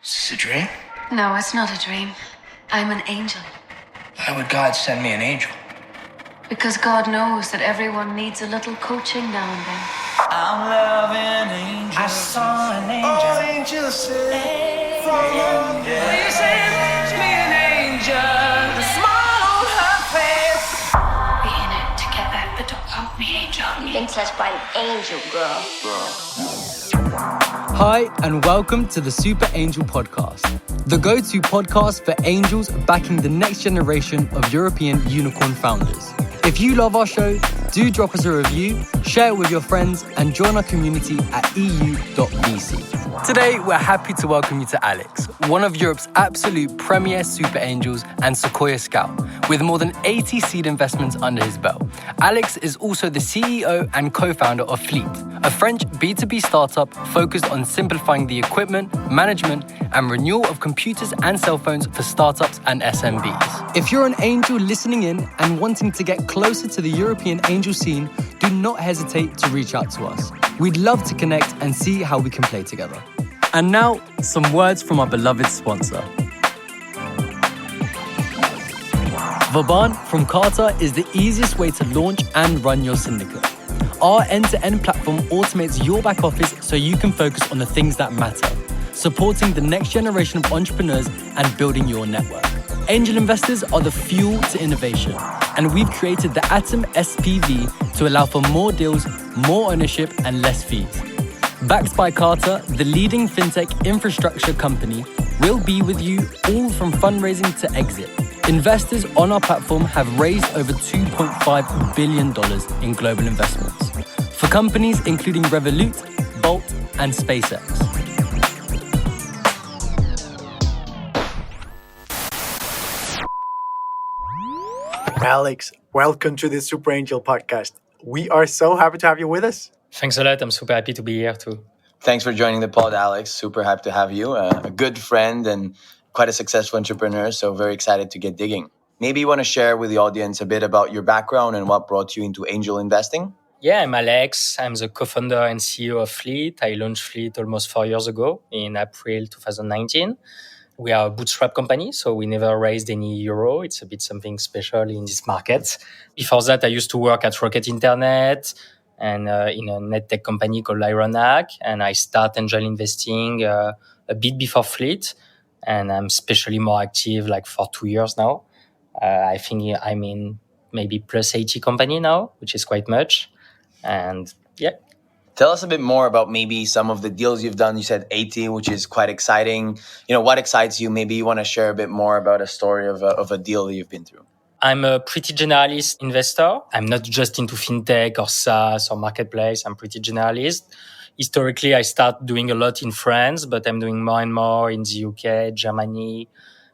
Is this a dream? No, it's not a dream. I'm an angel. Why would God send me an angel? Because God knows that everyone needs a little coaching now and then. I'm loving angels. I saw an angel. Oh, angels sing from You sent me an angel. the smile on her face. Be in it to get that little pump me angel. Been touched by an angel, girl. Hi, and welcome to the Super Angel Podcast, the go-to podcast for angels backing the next generation of European unicorn founders. If you love our show, do drop us a review, share it with your friends, and join our community at EU.VC. Today, we're happy to welcome you to Alex, one of Europe's absolute premier super angels and Sequoia scout, with more than 80 seed investments under his belt. Alex is also the CEO and co-founder of Fleet, a French B2B startup focused on simplifying the equipment, management, and renewal of computers and cell phones for startups and SMBs. If you're an angel listening in and wanting to get closer to the European angel scene, do not hesitate to reach out to us. We'd love to connect and see how we can play together. And now, some words from our beloved sponsor. Vaban from Carter is the easiest way to launch and run your syndicate. Our end-to-end platform automates your back office so you can focus on the things that matter, supporting the next generation of entrepreneurs and building your network. Angel investors are the fuel to innovation, and we've created the Atom SPV to allow for more deals, more ownership, and less fees. Backed by Carter, the leading fintech infrastructure company, we'll be with you all from fundraising to exit. Investors on our platform have raised over $2.5 billion in global investments for companies including Revolut, Bolt, and SpaceX. Alex, welcome to the Super Angel podcast. We are so happy to have you with us. Thanks a lot. I'm super happy to be here too. Thanks for joining the pod, Alex. Super happy to have you. A good friend and quite a successful entrepreneur, so very excited to get digging. Maybe you want to share with the audience a bit about your background and what brought you into angel investing? Yeah, I'm Alex. I'm the co-founder and CEO of Fleet. I launched Fleet almost 4 years ago in April 2019. We are a bootstrap company, so we never raised any euro. It's a bit something special in this market. Before that, I used to work at Rocket Internet and in a net tech company called Ironhack. And I started angel investing a bit before Fleet. And I'm especially more active like for 2 years now. I think I'm in maybe plus 80 company now, which is quite much. And yeah. Tell us a bit more about maybe some of the deals you've done. You said 80, which is quite exciting. You know, what excites you? Maybe you want to share a bit more about a story of a deal that you've been through. I'm a pretty generalist investor. I'm not just into fintech or SaaS or marketplace. I'm pretty generalist. Historically, I started doing a lot in France, but I'm doing more and more in the UK, Germany,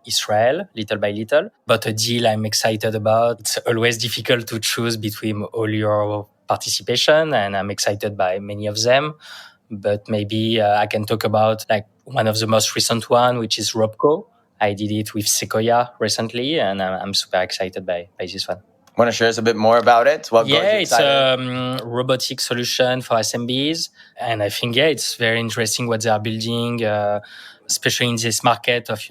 Israel, little by little. But a deal I'm excited about, it's always difficult to choose between all your participation, and I'm excited by many of them. But maybe I can talk about like one of the most recent one, which is Robco. I did it with Sequoia recently, and I'm super excited by this one. Want to share us a bit more about it? What got you it's excited? a robotic solution for SMBs. And I think, it's very interesting what they are building, especially in this market of,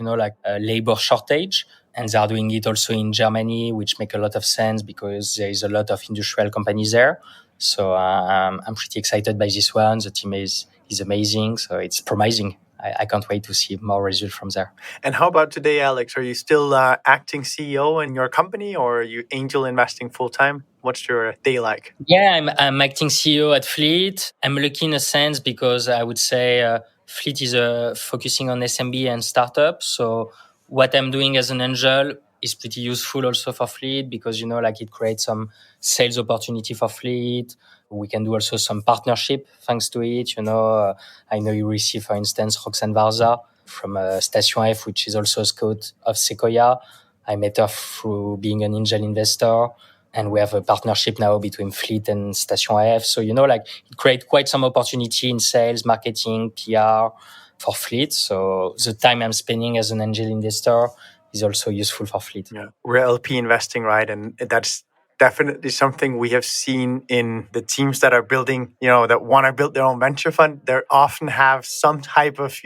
labor shortage. And they are doing it also in Germany, which make a lot of sense because there is a lot of industrial companies there. So I'm pretty excited by this one. The team is amazing. So it's promising. I can't wait to see more results from there. And how about today, Alex? Are you still acting CEO in your company or are you angel investing full time? What's your day like? Yeah, I'm acting CEO at Fleet. I'm lucky in a sense because I would say Fleet is focusing on SMB and startups. So what I'm doing as an angel is pretty useful also for Fleet because, it creates some sales opportunity for Fleet. We can do also some partnership thanks to it. I know you receive, for instance, Roxane Varza from Station F, which is also a scout of Sequoia. I met her through being an angel investor. And we have a partnership now between Fleet and Station F. So, it creates quite some opportunity in sales, marketing, PR for Fleet. So the time I'm spending as an angel investor is also useful for Fleet. Yeah, we're LP investing, right? And that's definitely something we have seen in the teams that are building, that want to build their own venture fund. They often have some type of,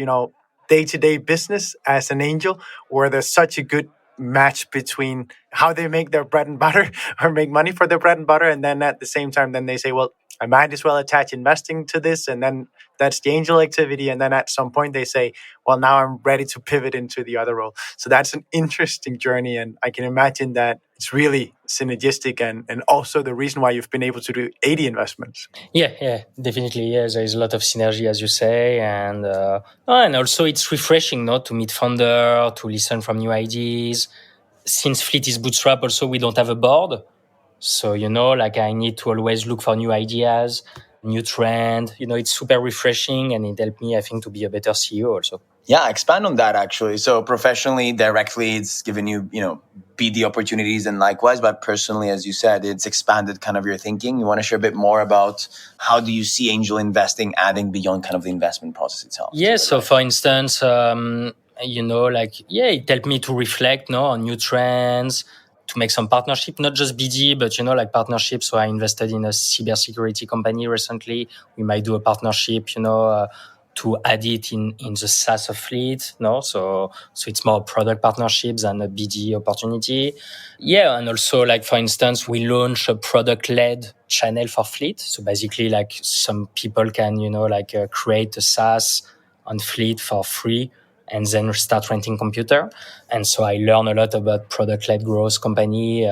day-to-day business as an angel, where there's such a good match between how they make their bread and butter or make money for their bread and butter, and then at the same time then they say, well, I might as well attach investing to this, and then that's the angel activity, and then at some point they say, well, now I'm ready to pivot into the other role. So that's an interesting journey, and I can imagine that it's really synergistic, and also the reason why you've been able to do 80 investments. Yeah, definitely. Yeah, there is a lot of synergy, as you say, and also it's refreshing, no, to meet founder, to listen from new ideas. Since Fleet is bootstrap, also we don't have a board, so like I need to always look for new ideas, new trend. It's super refreshing, and it helped me, I think, to be a better CEO also. Yeah, expand on that actually. So professionally, directly, it's given you, BD opportunities, and likewise, but personally, as you said, it's expanded kind of your thinking. You want to share a bit more about how do you see angel investing adding beyond kind of the investment process itself? Yeah, so for instance, it helped me to reflect, on new trends, to make some partnership, not just BD, but, like partnerships. So I invested in a cybersecurity company recently. We might do a partnership, to add it in the SaaS of Fleet, no? So it's more product partnerships than a BD opportunity. Yeah, and also, like, for instance, we launch a product-led channel for Fleet. So basically, like, some people can, create a SaaS on Fleet for free and then start renting computer. And so I learn a lot about product-led growth company,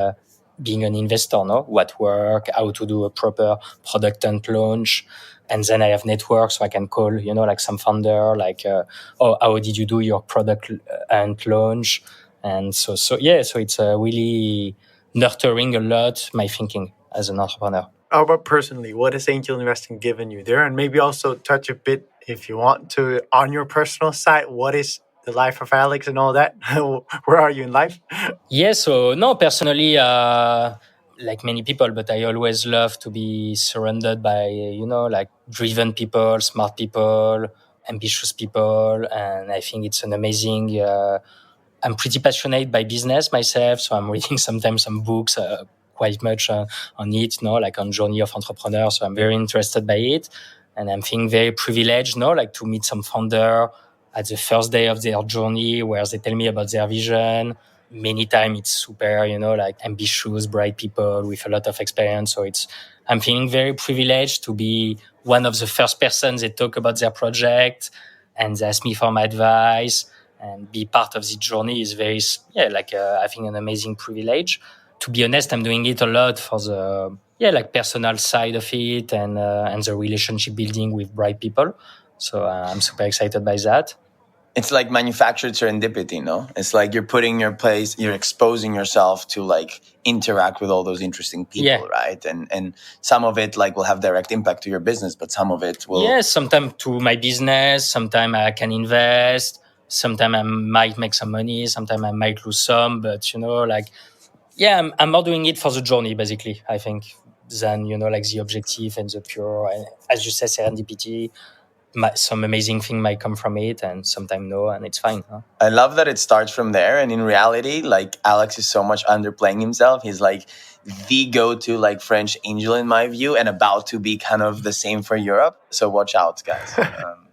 being an investor, no? What work, how to do a proper product and launch. And then I have networks, so I can call, like some founder, like, how did you do your product and launch? And so it's really nurturing a lot my thinking as an entrepreneur. How about personally, what has angel investing given you there? And maybe also touch a bit, if you want to, on your personal side, what is the life of Alex and all that? Where are you in life? Yeah, so no, personally, like many people, but I always love to be surrounded by, like driven people, smart people, ambitious people. And I think it's an amazing, I'm pretty passionate by business myself. So I'm reading sometimes some books, quite much on it, like on journey of entrepreneur. So I'm very interested by it. And I'm feeling very privileged, like to meet some founder at the first day of their journey where they tell me about their vision. Many times it's super, like ambitious, bright people with a lot of experience. So I'm feeling very privileged to be one of the first persons they talk about their project and they ask me for my advice, and be part of the journey is very, I think an amazing privilege. To be honest, I'm doing it a lot for the, personal side of it and the relationship building with bright people. So I'm super excited by that. It's like manufactured serendipity, no? It's like you're putting your place, you're exposing yourself to like interact with all those interesting people, right? And some of it like will have direct impact to your business, but some of it will... Yes, sometimes to my business, sometimes I can invest, sometimes I might make some money, sometimes I might lose some, but I'm more doing it for the journey, basically, I think, than, like the objective and the pure, and as you said, serendipity. Some amazing thing might come from it, and sometimes no, and it's fine. Huh? I love that it starts from there. And in reality, like Alex is so much underplaying himself. He's like the go-to like French angel in my view, and about to be kind of the same for Europe. So watch out, guys.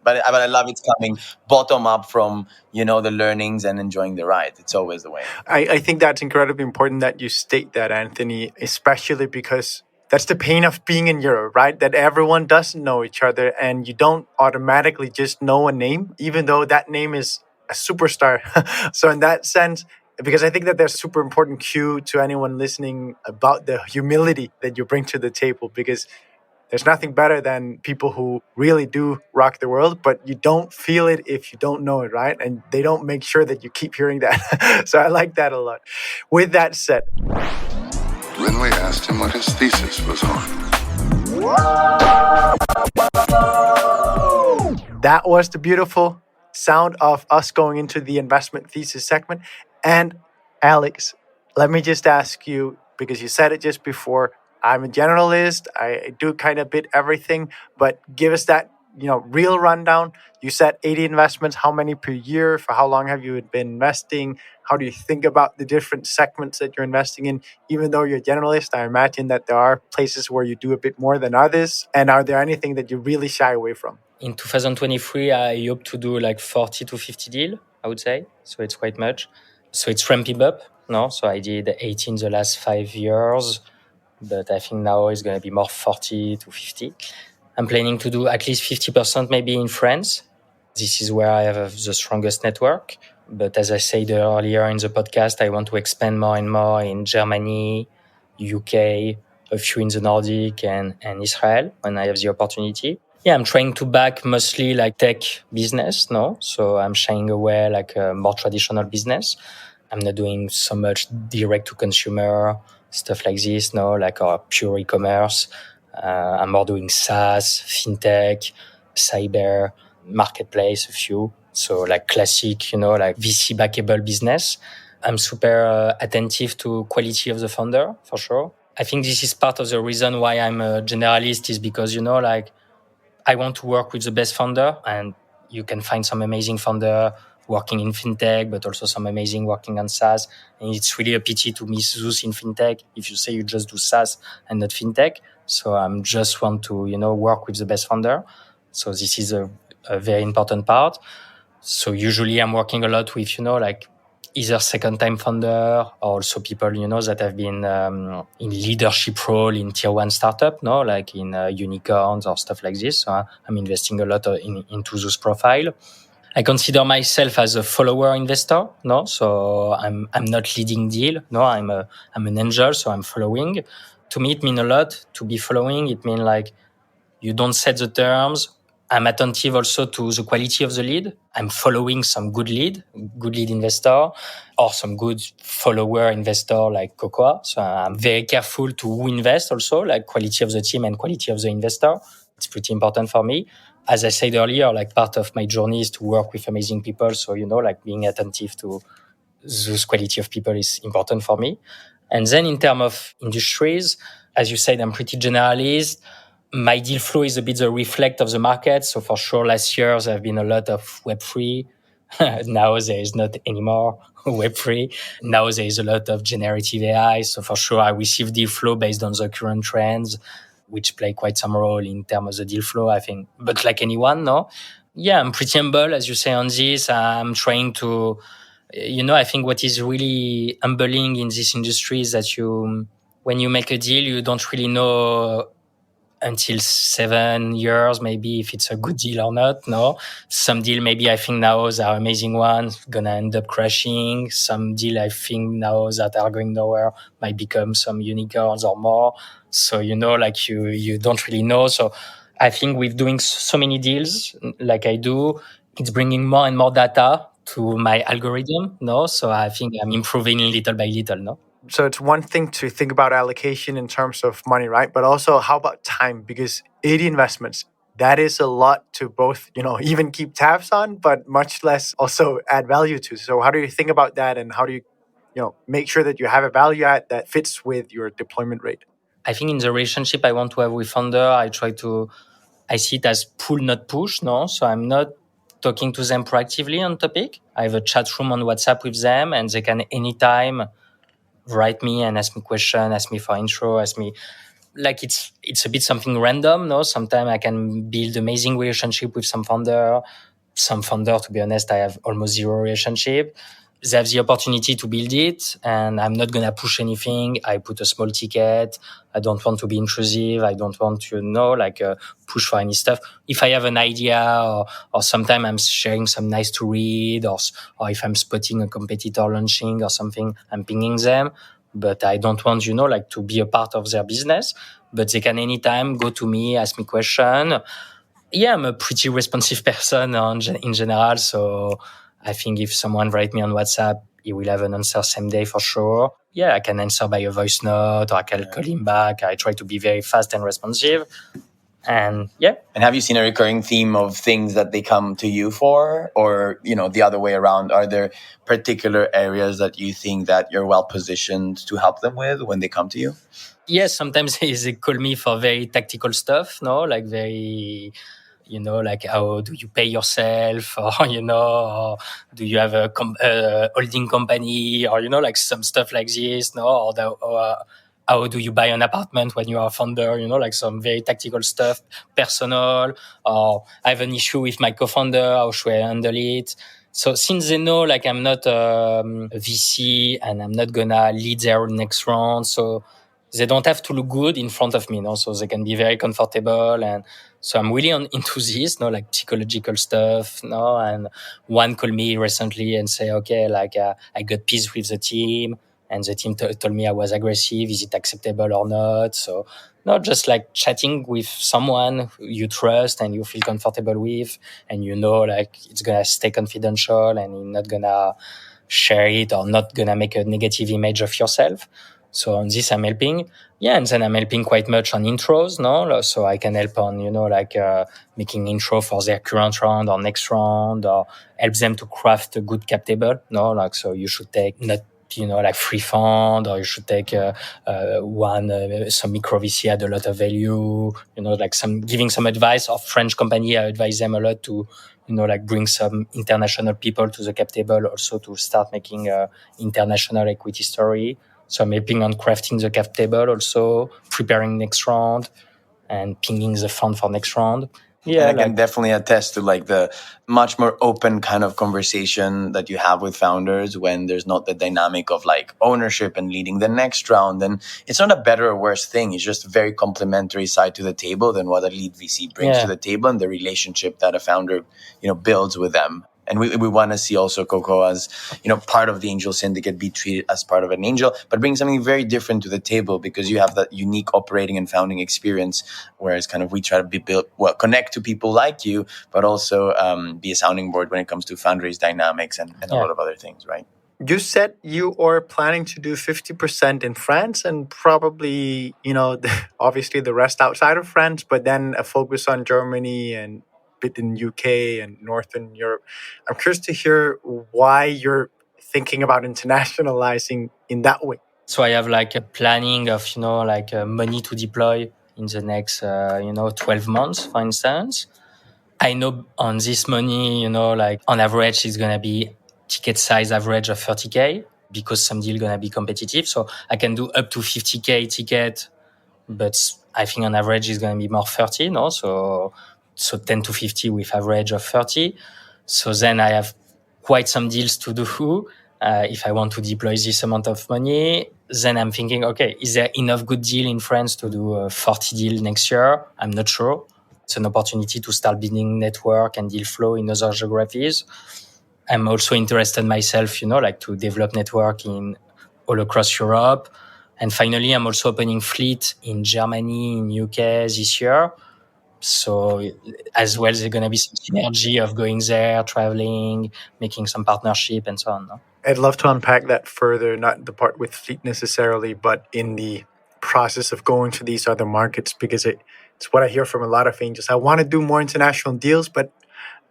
But I love it's coming bottom up from, the learnings and enjoying the ride. It's always the way. I think that's incredibly important that you state that, Anthony, especially because that's the pain of being in Europe, right? That everyone doesn't know each other and you don't automatically just know a name, even though that name is a superstar. So in that sense, because I think that there's a super important cue to anyone listening about the humility that you bring to the table, because there's nothing better than people who really do rock the world, but you don't feel it if you don't know it, right? And they don't make sure that you keep hearing that. So I like that a lot. With that said, Linley asked him what his thesis was on. That was the beautiful sound of us going into the investment thesis segment. And Alex, let me just ask you, because you said it just before, I'm a generalist, I do kind of bit everything, but give us that, real rundown. You said 80 investments, how many per year? For how long have you been investing? How do you think about the different segments that you're investing in? Even though you're a generalist, I imagine that there are places where you do a bit more than others. And are there anything that you really shy away from? In 2023, I hope to do like 40 to 50 deal, I would say. So it's quite much. So it's ramping up, no? So I did 18 the last 5 years, but I think now it's going to be more 40 to 50. I'm planning to do at least 50% maybe in France. This is where I have the strongest network. But as I said earlier in the podcast, I want to expand more and more in Germany, UK, a few in the Nordic and Israel when I have the opportunity. Yeah, I'm trying to back mostly like tech business, no? So I'm shying away like a more traditional business. I'm not doing so much direct to consumer stuff like this, no, like pure e-commerce. I'm more doing SaaS, fintech, cyber, marketplace, a few. So like classic, like VC backable business. I'm super attentive to quality of the founder for sure. I think this is part of the reason why I'm a generalist is because, like I want to work with the best founder, and you can find some amazing founder working in fintech, but also some amazing working on SaaS. And it's really a pity to miss those in fintech if you say you just do SaaS and not fintech. So I'm just want to, work with the best founder. So this is a very important part. So usually I'm working a lot with, like either second-time founder or also people, that have been in leadership role in tier one startup, no, like in unicorns or stuff like this. So I'm investing a lot into those profile. I consider myself as a follower investor, no. So I'm not leading deal, no. I'm an angel, so I'm following. To me, it means a lot to be following. It means like you don't set the terms. I'm attentive also to the quality of the lead. I'm following some good lead investor or some good follower investor like Cocoa. So I'm very careful to who invest also, like quality of the team and quality of the investor. It's pretty important for me. As I said earlier, like part of my journey is to work with amazing people. So, like being attentive to those quality of people is important for me. And then in terms of industries, as you said, I'm pretty generalist. My deal flow is a bit the reflect of the market. So for sure, last year there have been a lot of Web3. Now there is not anymore Web3. Now there is a lot of generative AI. So for sure, I receive deal flow based on the current trends, which play quite some role in terms of the deal flow, I think. But like anyone, no? Yeah, I'm pretty humble, as you say, on this. I'm trying to, I think what is really humbling in this industry is that when you make a deal, you don't really know until 7 years, maybe if it's a good deal or not. No, some deal maybe I think now are amazing ones gonna end up crashing. Some deal I think now that are going nowhere might become some unicorns or more. So like you don't really know. So I think with doing so many deals like I do, it's bringing more and more data to my algorithm. No, so I think I'm improving little by little. No. So it's one thing to think about allocation in terms of money, right? But also how about time? Because 80 investments, that is a lot to both, even keep tabs on, but much less also add value to. So how do you think about that? And how do you, make sure that you have a value add that fits with your deployment rate? I think in the relationship I want to have with founder, I see it as pull, not push, no? So I'm not talking to them proactively on topic. I have a chat room on WhatsApp with them and they can anytime write me and ask me question, ask me for intro, ask me like it's a bit something random, no? Sometimes I can build amazing relationship with some founder. Some founder, to be honest, I have almost zero relationship. They have the opportunity to build it and I'm not going to push anything. I put a small ticket. I don't want to be intrusive. I don't want to, push for any stuff. If I have an idea or sometimes I'm sharing some nice to read or if I'm spotting a competitor launching or something, I'm pinging them. But I don't want, to be a part of their business. But they can anytime go to me, ask me question. Yeah, I'm a pretty responsive person in general. So I think if someone write me on WhatsApp, he will have an answer same day for sure. Yeah, I can answer by a voice note or I can call him back. I try to be very fast and responsive. And yeah. And have you seen a recurring theme of things that they come to you for, or the other way around? Are there particular areas that you think that you're well positioned to help them with when they come to you? Yes, sometimes they call me for very tactical stuff, no, like very, like how do you pay yourself, or or do you have a holding company, or like some stuff like this, no, or how do you buy an apartment when you are a founder, like some very tactical stuff, personal, or I have an issue with my co-founder, how should I handle it? So since they know like I'm not a VC and I'm not gonna lead their next round, so they don't have to look good in front of me, so they can be very comfortable. And so I'm really into this, like psychological stuff, and one called me recently and say, okay, like I got peace with the team and the team told me I was aggressive. Is it acceptable or not? So not just like chatting with someone you trust and you feel comfortable with, and like it's going to stay confidential and you're not going to share it or not going to make a negative image of yourself. So on this, I'm helping. Yeah, and then I'm helping quite much on intros, So I can help on, making intro for their current round or next round, or help them to craft a good cap table, so you should take not, like free fund, or you should take some micro VC had a lot of value, like giving some advice of French company. I advise them a lot to, like bring some international people to the cap table, also to start making a international equity story. So I'm helping on crafting the cap table, also preparing next round and pinging the fund for next round. Yeah, and I can definitely attest to like the much more open kind of conversation that you have with founders when there's not the dynamic of like ownership and leading the next round. And it's not a better or worse thing. It's just a very complementary side to the table than what a lead VC brings to the table and the relationship that a founder, builds with them. And we want to see also Coco as, part of the angel syndicate, be treated as part of an angel, but bring something very different to the table because you have that unique operating and founding experience. Whereas kind of we try to connect to people like you, but also be a sounding board when it comes to fundraise dynamics and a lot of other things, right? You said you are planning to do 50% in France and probably, obviously the rest outside of France, but then a focus on Germany and bit in UK and Northern Europe. I'm curious to hear why you're thinking about internationalizing in that way. So I have like a planning of, money to deploy in the next, 12 months, for instance. I know on this money, like on average, it's going to be ticket size average of 30K because some deal going to be competitive. So I can do up to 50K ticket, but I think on average it's going to be more 30, So 10 to 50 with average of 30. So then I have quite some deals to do. If I want to deploy this amount of money, then I'm thinking, okay, is there enough good deal in France to do a 40 deal next year? I'm not sure. It's an opportunity to start building network and deal flow in other geographies. I'm also interested myself, like to develop network in all across Europe. And finally, I'm also opening fleet in Germany, in UK this year. So as well, there's going to be some synergy of going there, traveling, making some partnership and so on. I'd love to unpack that further, not the part with fleet necessarily, but in the process of going to these other markets, because it's what I hear from a lot of angels. I want to do more international deals, but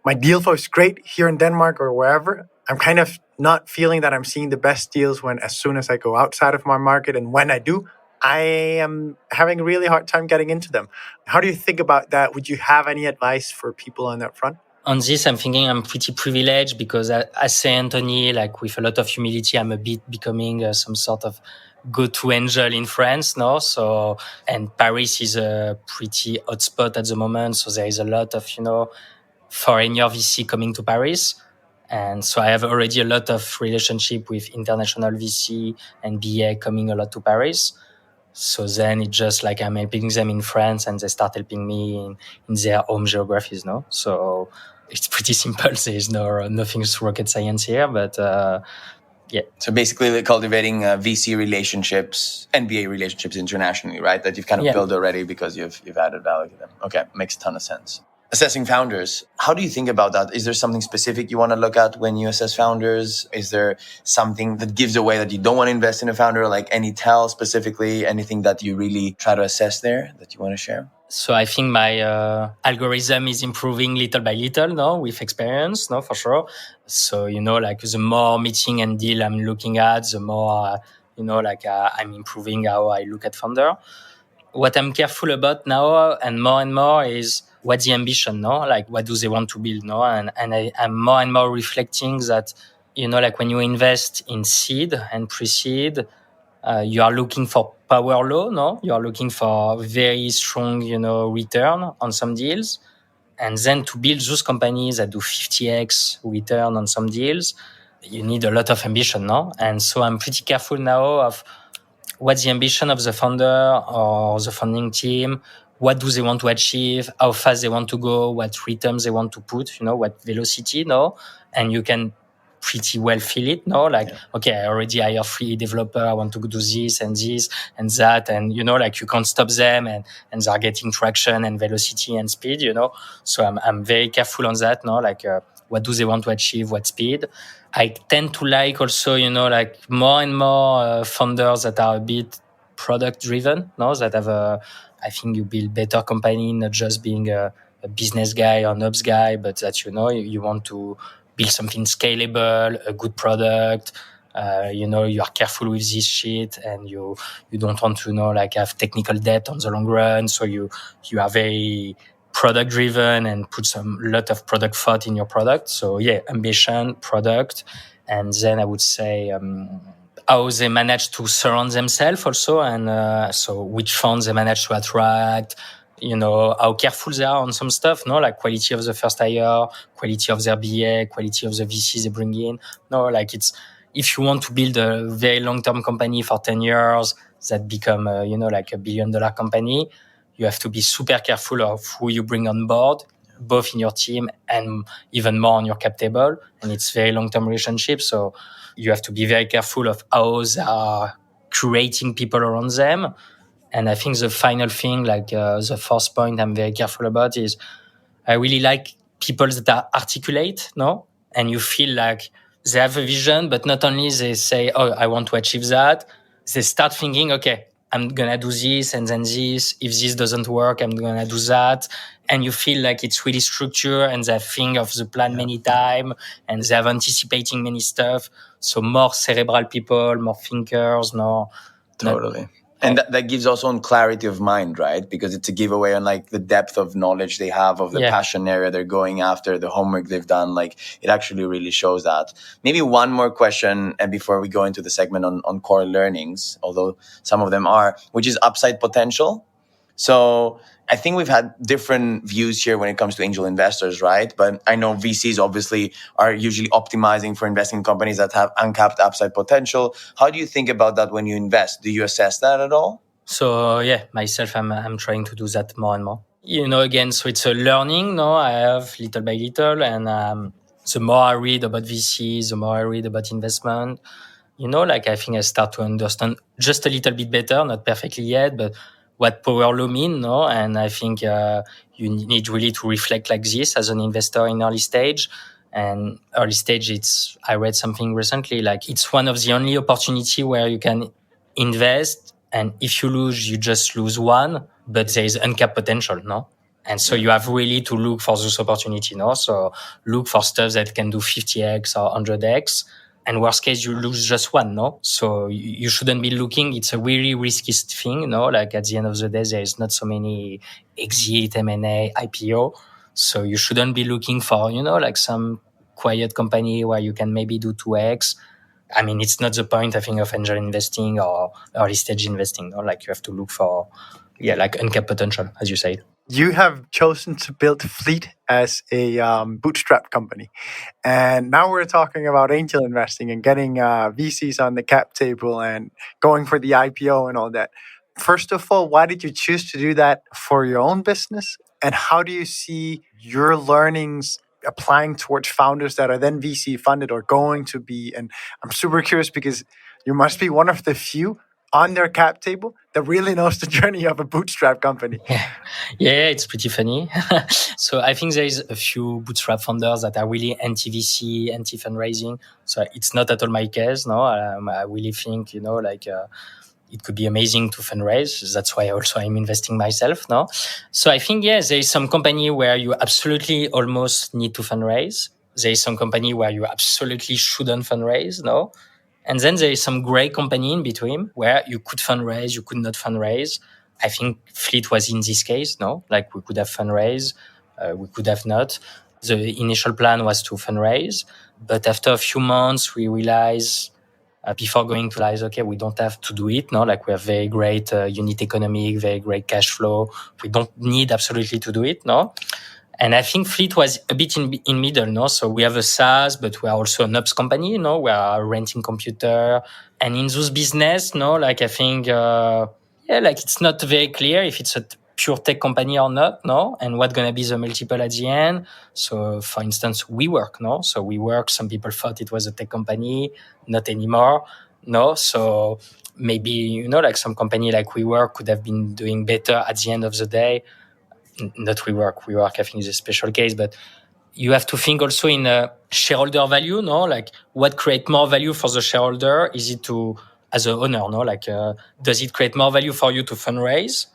my deal flow is great here in Denmark or wherever. I'm kind of not feeling that I'm seeing the best deals as soon as I go outside of my market. And when I do, I am having a really hard time getting into them. How do you think about that? Would you have any advice for people on that front? On this, I'm thinking I'm pretty privileged because I say, Anthony, like with a lot of humility, I'm a bit becoming some sort of go-to angel in France, So, and Paris is a pretty hot spot at the moment. So there is a lot of, foreigner VC coming to Paris. And so I have already a lot of relationship with international VC and BA coming a lot to Paris. So then it's just like I'm helping them in France and they start helping me in their home geographies, So it's pretty simple. There's nothing rocket science here, but yeah. So basically cultivating VC relationships, NBA relationships internationally, right? That you've kind of built already because you've added value to them. Okay, makes a ton of sense. Assessing founders, how do you think about that? Is there something specific you want to look at when you assess founders? Is there something that gives away that you don't want to invest in a founder, like any tell specifically, anything that you really try to assess there that you want to share? So I think my algorithm is improving little by little, with experience, for sure. So, like the more meeting and deal I'm looking at, the more, I'm improving how I look at founder. What I'm careful about now and more is what's the ambition, Like what do they want to build, And I'm more and more reflecting that, like when you invest in seed and pre-seed, You are looking for power law, no? You are looking for very strong, return on some deals. And then to build those companies that do 50x return on some deals, you need a lot of ambition, no? And so I'm pretty careful now of what's the ambition of the founder or the founding team. What do they want to achieve? How fast they want to go? What rhythms they want to put? What velocity? No, and you can pretty well feel it. No, okay, I already hire 3 developer. I want to do this and that, and you can't stop them, and they're getting traction and velocity and speed. So I'm very careful on that. No, what do they want to achieve? What speed? I tend to like also, more and more founders that are a bit product driven, no? That have I think you build better company, not just being a business guy or an ops guy, but that, you want to build something scalable, a good product. You are careful with this shit, and you don't want to, have technical debt on the long run. So you are very product driven and put some lot of product thought in your product. So yeah, ambition, product, and then I would say how they manage to surround themselves also, and so which funds they manage to attract. How careful they are on some stuff, no? Like quality of the first hire, quality of their BA, quality of the VC they bring in. No, it's if you want to build a very long-term company for 10 years that become like $1 billion company, you have to be super careful of who you bring on board, both in your team and even more on your cap table. And it's very long-term relationship. So you have to be very careful of how they are creating people around them. And I think the final thing, the fourth point I'm very careful about is I really like people that are articulate, no? And you feel like they have a vision, but not only they say, oh, I want to achieve that. They start thinking, okay, I'm going to do this and then this. If this doesn't work, I'm going to do that. And you feel like it's really structured and they think of the plan many times and they have anticipating many stuff. So more cerebral people, more thinkers, no. Totally. And that gives also on clarity of mind, right? Because it's a giveaway on the depth of knowledge they have, of the passion area they're going after, the homework they've done. It actually really shows that. Maybe one more question, and before we go into the segment on core learnings, although some of them are, which is upside potential. So I think we've had different views here when it comes to angel investors, right? But I know VCs obviously are usually optimizing for investing in companies that have uncapped upside potential. How do you think about that when you invest? Do you assess that at all? So yeah, myself, I'm trying to do that more and more. Again, so it's a learning, no? I have little by little, and the more I read about VCs, the more I read about investment, I think I start to understand just a little bit better, not perfectly yet, but what power law mean, no? And I think you need really to reflect like this as an investor in early stage. And early stage, I read something recently, it's one of the only opportunity where you can invest, and if you lose, you just lose one, but there is uncapped potential, no? And so you have really to look for this opportunity, no? So look for stuff that can do 50x or 100x. And worst case, you lose just one, no? So you shouldn't be looking. It's a really risky thing, no? At the end of the day, there is not so many exit, M&A, IPO. So you shouldn't be looking for, some quiet company where you can maybe do 2x. I mean, it's not the point, I think, of angel investing or early stage investing, no? You have to look for, uncapped potential, as you said. You have chosen to build Fleet as a bootstrap company. And now we're talking about angel investing and getting VCs on the cap table and going for the IPO and all that. First of all, why did you choose to do that for your own business? And how do you see your learnings applying towards founders that are then VC funded or going to be? And I'm super curious because you must be one of the few on their cap table that really knows the journey of a bootstrap company. Yeah, it's pretty funny. So I think there is a few bootstrap founders that are really anti-VC, anti-fundraising. So it's not at all my case, no. I really think, it could be amazing to fundraise. That's why also I'm investing myself, no. So I think, there is some company where you absolutely almost need to fundraise. There is some company where you absolutely shouldn't fundraise, no. And then there is some gray company in between where you could fundraise, you could not fundraise. I think Fleet was in this case, no? We could have fundraised, we could have not. The initial plan was to fundraise, but after a few months, we realized before going to realize, okay, we don't have to do it. No, like we have very great unit economic, very great cash flow. We don't need absolutely to do it. No. And I think Fleet was a bit in middle, no? So we have a SaaS, but we are also an ops company, no? We are renting computer. And in those business, no, like I think, like it's not very clear if it's a pure tech company or not, no? And what's going to be the multiple at the end. So for instance, WeWork, no? So WeWork, some people thought it was a tech company, not anymore, no? So maybe, like some company like WeWork could have been doing better at the end of the day. Not WeWork. WeWork, I think, is a special case, but you have to think also in a shareholder value, no? Like what create more value for the shareholder? Is it to, as an owner, no? Like, does it create more value for you to fundraise,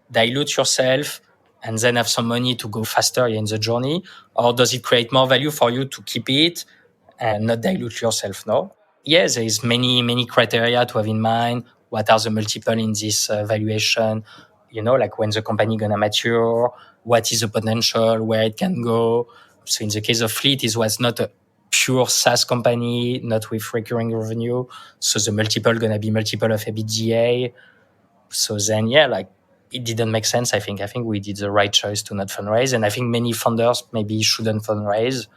dilute yourself, and then have some money to go faster in the journey? Or does it create more value for you to keep it and not dilute yourself, no? Yes, there is many criteria to have in mind. What are the multiple in this valuation? Like when the company gonna mature, what is the potential, where it can go. So in the case of Fleet, it was not a pure SaaS company, not with recurring revenue. So the multiple gonna be multiple of EBITDA. So then, like it didn't make sense. I think we did the right choice to not fundraise. And I think many founders maybe shouldn't fundraise.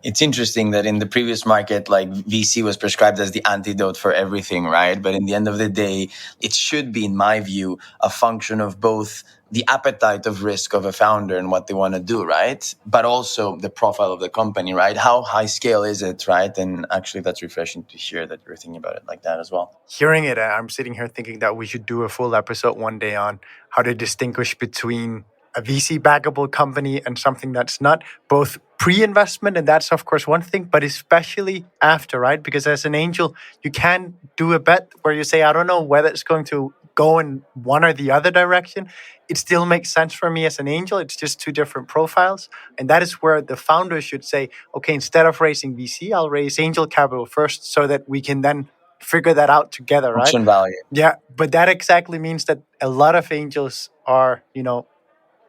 It's interesting that in the previous market, like VC was prescribed as the antidote for everything, right? But in the end of the day, it should be, in my view, a function of both the appetite of risk of a founder and what they want to do, right? But also the profile of the company, right? How high scale is it, right? And actually, that's refreshing to hear that you're thinking about it like that as well. Hearing it, I'm sitting here thinking that we should do a full episode one day on how to distinguish between a VC backable company and something that's not, both pre-investment, and that's of course one thing, but especially after, right? Because as an angel, you can do a bet where you say, I don't know whether it's going to go in one or the other direction. It still makes sense for me as an angel. It's just two different profiles. And that is where the founder should say, okay, instead of raising VC, I'll raise angel capital first so that we can then figure that out together, right? Option value. Yeah, but that exactly means that a lot of angels are,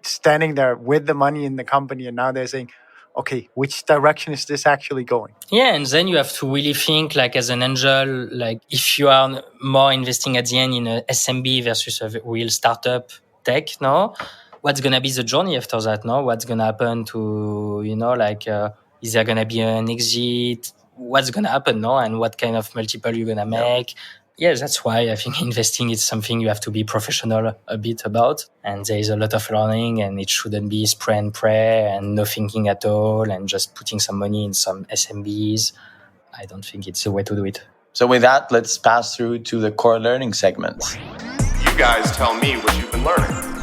standing there with the money in the company, and now they're saying, okay, which direction is this actually going? Yeah, and then you have to really think, like as an angel, like if you are more investing at the end in a SMB versus a real startup tech, no? What's going to be the journey after that, no? What's going to happen to, is there going to be an exit? What's going to happen, no? And what kind of multiple you're going to make? Yeah, that's why I think investing is something you have to be professional a bit about. And there is a lot of learning, and it shouldn't be spray and pray and no thinking at all and just putting some money in some SMBs. I don't think it's the way to do it. So with that, let's pass through to the core learning segment. You guys tell me what you've been learning.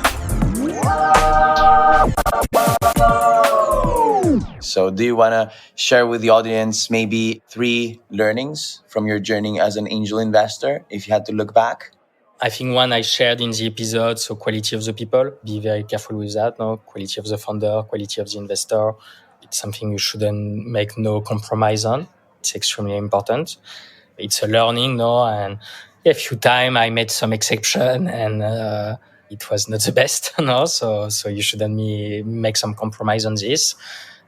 So do you want to share with the audience maybe 3 learnings from your journey as an angel investor, if you had to look back? I think one I shared in the episode, so quality of the people. Be very careful with that, no? Quality of the founder, quality of the investor. It's something you shouldn't make no compromise on. It's extremely important. It's a learning, no? And a few times I made some exception, and it was not the best, no? So you shouldn't make some compromise on this.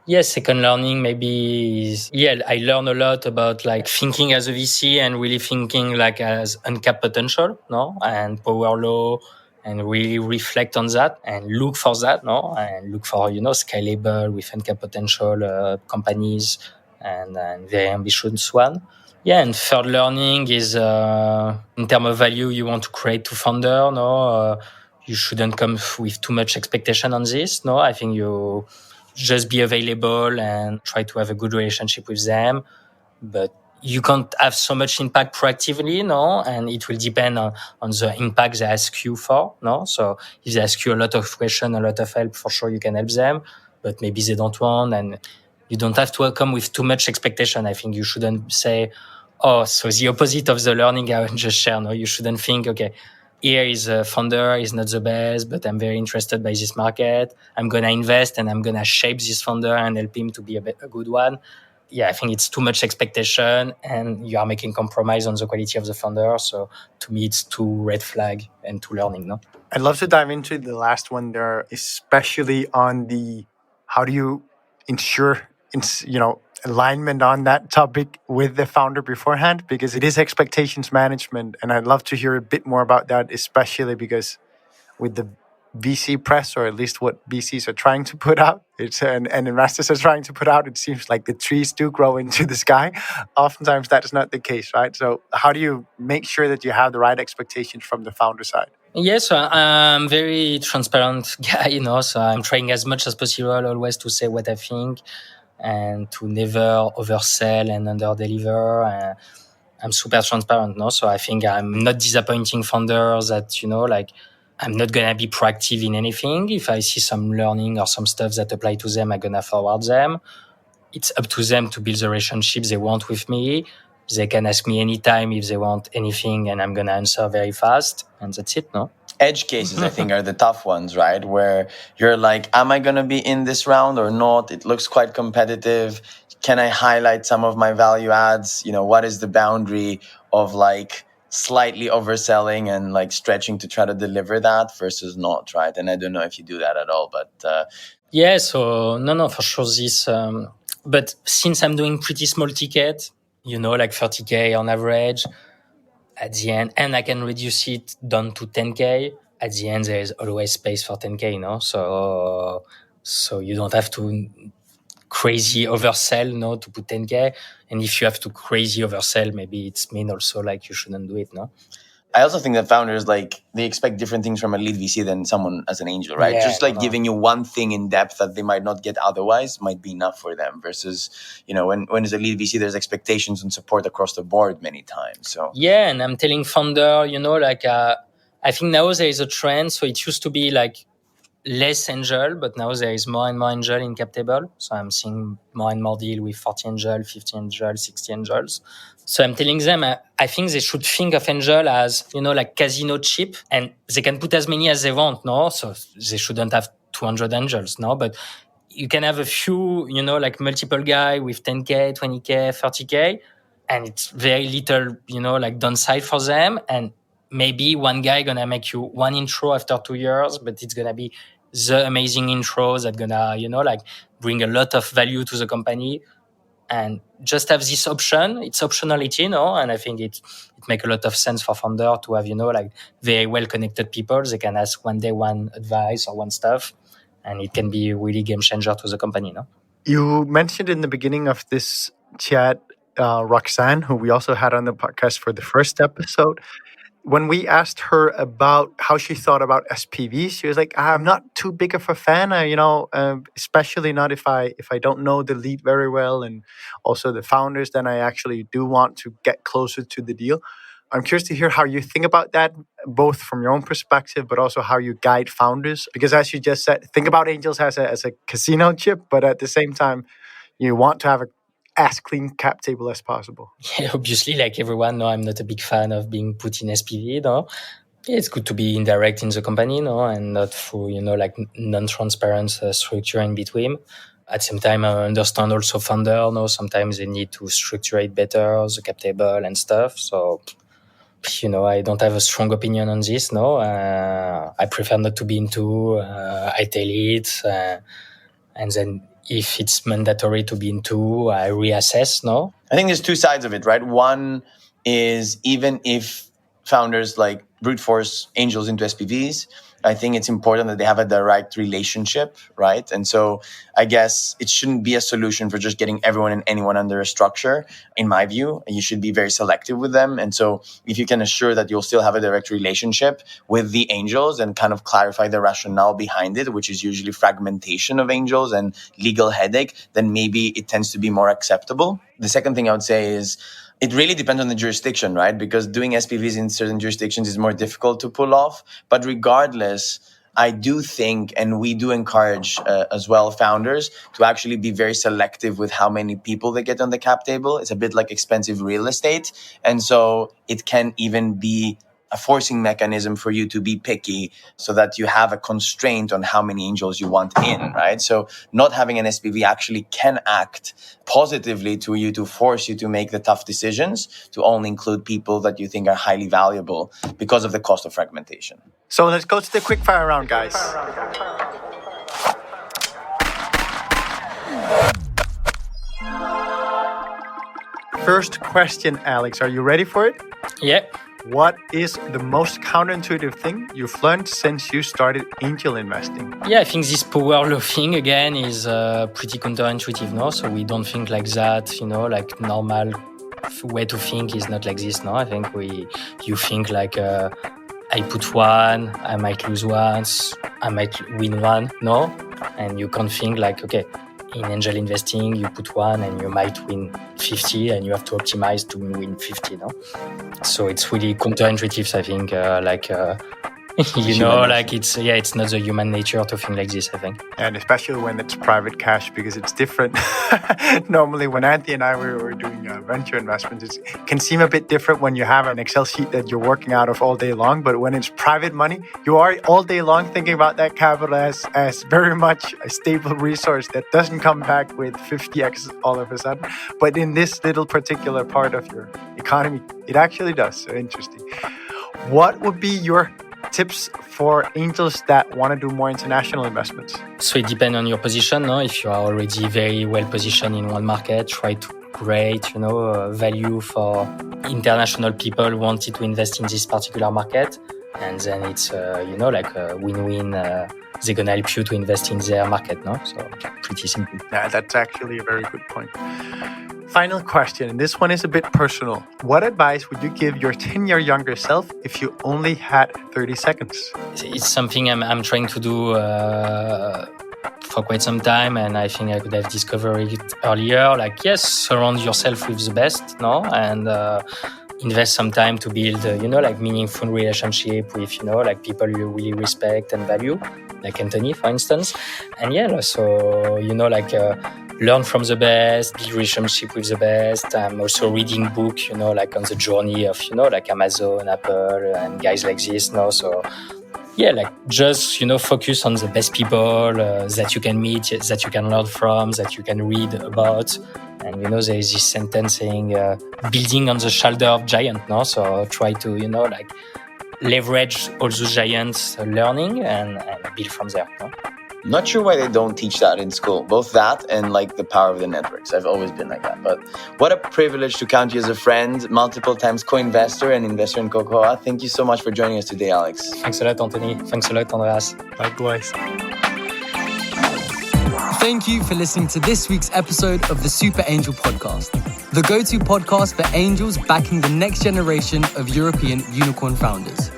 Yes, second learning maybe is, I learned a lot about like thinking as a VC and really thinking like as uncapped potential, no? And power law, and really reflect on that and look for that, no? And look for, scalable with uncapped potential companies and very ambitious one. Yeah, and third learning is in terms of value you want to create to founder, no? You shouldn't come with too much expectation on this, no? I think you just be available and try to have a good relationship with them. But you can't have so much impact proactively, no? And it will depend on the impact they ask you for, no? So if they ask you a lot of questions, a lot of help, for sure you can help them. But maybe they don't want, and you don't have to come with too much expectation. I think you shouldn't say, oh, so the opposite of the learning I just shared, no? You shouldn't think, okay, here is a founder, is not the best, but I'm very interested by this market. I'm going to invest and I'm going to shape this founder and help him to be a good one. Yeah, I think it's too much expectation and you are making compromise on the quality of the founder. So to me, it's too red flag and too learning, no? I'd love to dive into the last one there, especially on the how do you ensure alignment on that topic with the founder beforehand, because it is expectations management, and I'd love to hear a bit more about that, especially because with the VC press, or at least what VCs are trying to put out, and investors are trying to put out, it seems like the trees do grow into the sky. Oftentimes that is not the case, right? So how do you make sure that you have the right expectations from the founder side? Yes, I'm very transparent guy, so I'm trying as much as possible always to say what I think and to never oversell and underdeliver. I'm super transparent, so I think I'm not disappointing founders that, I'm not going to be proactive in anything. If I see some learning or some stuff that apply to them, I'm going to forward them. It's up to them to build the relationships they want with me. They can ask me anytime if they want anything, and I'm going to answer very fast. And that's it, no? Edge cases, I think, are the tough ones, right? Where you're like, am I going to be in this round or not? It looks quite competitive. Can I highlight some of my value adds? What is the boundary of slightly overselling and stretching to try to deliver that versus not, right? And I don't know if you do that at all, but... Yeah, so no, for sure this... but since I'm doing pretty small ticket, 30K on average, at the end, and I can reduce it down to 10K, at the end there is always space for 10K, so you don't have to crazy oversell, to put 10K. And if you have to crazy oversell, maybe it's mean also you shouldn't do it, no? I also think that founders, they expect different things from a lead VC than someone as an angel, right? Yeah, Just giving you one thing in depth that they might not get otherwise might be enough for them versus, when as a lead VC, there's expectations and support across the board many times. So yeah, and I'm telling founder, I think now there is a trend. So it used to be less angel, but now there is more and more angel in cap table. So I'm seeing more and more deal with 40 angel, 50 angel, 60 angels. So I'm telling them, I think they should think of angel as, casino chip, and they can put as many as they want, no? So they shouldn't have 200 angels, no? But you can have a few, multiple guy with 10K, 20K, 30K, and it's very little, downside for them. And maybe one guy gonna make you one intro after 2 years, but it's gonna be the amazing intros that gonna, bring a lot of value to the company. And just have this option. It's optionality, and I think it make a lot of sense for founder to have, very well connected people. They can ask one day one advice or one stuff, and it can be a really game changer to the company, no? You mentioned in the beginning of this chat, Roxanne, who we also had on the podcast for the first episode. When we asked her about how she thought about SPV, she was like, "I'm not too big of a fan, especially not if I don't know the lead very well, and also the founders. Then I actually do want to get closer to the deal." I'm curious to hear how you think about that, both from your own perspective, but also how you guide founders. Because as you just said, think about angels as a casino chip, but at the same time, you want to have as clean cap table as possible. Yeah, obviously, like everyone, I'm not a big fan of being put in SPV, It's good to be indirect in the company, and not through, non-transparent structure in between. At the same time, I understand also founder, sometimes they need to structure it better, the cap table and stuff. So, I don't have a strong opinion on this, I prefer not to be into, I tell it, and then if it's mandatory to be into, I reassess, I think there's two sides of it, right? One is even if founders brute force angels into SPVs, I think it's important that they have a direct relationship, right? And so I guess it shouldn't be a solution for just getting everyone and anyone under a structure, in my view. You should be very selective with them. And so if you can assure that you'll still have a direct relationship with the angels and kind of clarify the rationale behind it, which is usually fragmentation of angels and legal headache, then maybe it tends to be more acceptable. The second thing I would say is, it really depends on the jurisdiction, right? Because doing SPVs in certain jurisdictions is more difficult to pull off. But regardless, I do think, and we do encourage as well founders to actually be very selective with how many people they get on the cap table. It's a bit like expensive real estate. And so it can even be a forcing mechanism for you to be picky so that you have a constraint on how many angels you want in, right? So not having an SPV actually can act positively to you to force you to make the tough decisions to only include people that you think are highly valuable because of the cost of fragmentation. So let's go to the quick fire round, guys. First question, Alex, are you ready for it? Yeah. What is the most counterintuitive thing you've learned since you started angel investing? Yeah, I think this power law thing again is pretty counterintuitive, no? So we don't think like that, like normal way to think is not like this, no? I think you think like I put one, I might lose once, I might win one, no? And you can't think like, okay, in angel investing, you put one and you might win 50 and you have to optimize to win 50, no? So it's really counterintuitive, I think, it's not the human nature to think like this, I think. And especially when it's private cash, because it's different. Normally, when Anthony and I were doing venture investments, it can seem a bit different when you have an Excel sheet that you're working out of all day long. But when it's private money, you are all day long thinking about that capital as very much a stable resource that doesn't come back with 50x all of a sudden. But in this little particular part of your economy, it actually does. So interesting. What would be your tips for angels that want to do more international investments? So it depends on your position, no? If you are already very well positioned in one market, try to create, value for international people who wanted to invest in this particular market. And then it's, like a win-win. They're going to help you to invest in their market, no? So pretty simple. Yeah, that's actually a very good point. Final question, and this one is a bit personal. What advice would you give your 10-year younger self if you only had 30 seconds? It's something I'm trying to do for quite some time, and I think I could have discovered it earlier. Like, yes, surround yourself with the best, no? And invest some time to build, meaningful relationship with, people you really respect and value, like Anthony, for instance. And yeah, so, learn from the best, build relationship with the best. I'm also reading book, on the journey of, Amazon, Apple, and guys like this, no? So, yeah, just, focus on the best people that you can meet, that you can learn from, that you can read about. And, there is this sentence saying, building on the shoulder of giants, no? So try to, leverage all those giants learning and build from there, no? Not sure why they don't teach that in school. Both that and the power of the networks. I've always been like that. But what a privilege to count you as a friend, multiple times co-investor and investor in Cocoa. Thank you so much for joining us today, Alex. Thanks a lot, Anthony. Thanks a lot, Andreas. Likewise. Thank you for listening to this week's episode of the Super Angel Podcast, the go-to podcast for angels backing the next generation of European unicorn founders.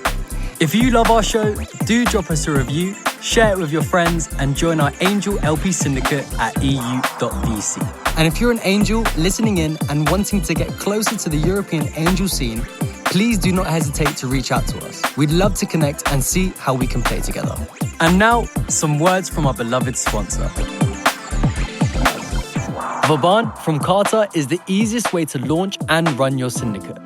If you love our show, do drop us a review, share it with your friends, and join our Angel LP syndicate at EU.VC. And if you're an angel listening in and wanting to get closer to the European angel scene, please do not hesitate to reach out to us. We'd love to connect and see how we can play together. And now, some words from our beloved sponsor. Vauban from Carter is the easiest way to launch and run your syndicate.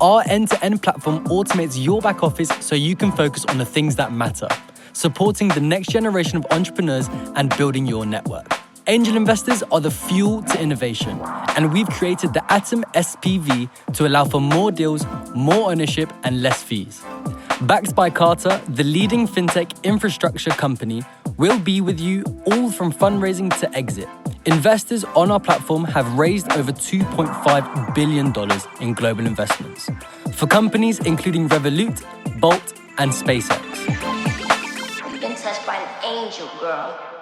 Our end-to-end platform automates your back office so you can focus on the things that matter, supporting the next generation of entrepreneurs and building your network. Angel investors are the fuel to innovation, and we've created the Atom SPV to allow for more deals, more ownership, and less fees. Backed by Carter, the leading fintech infrastructure company, we'll be with you all from fundraising to exit. Investors on our platform have raised over $2.5 billion in global investments for companies including Revolut, Bolt, and SpaceX. You've been touched by an angel, girl.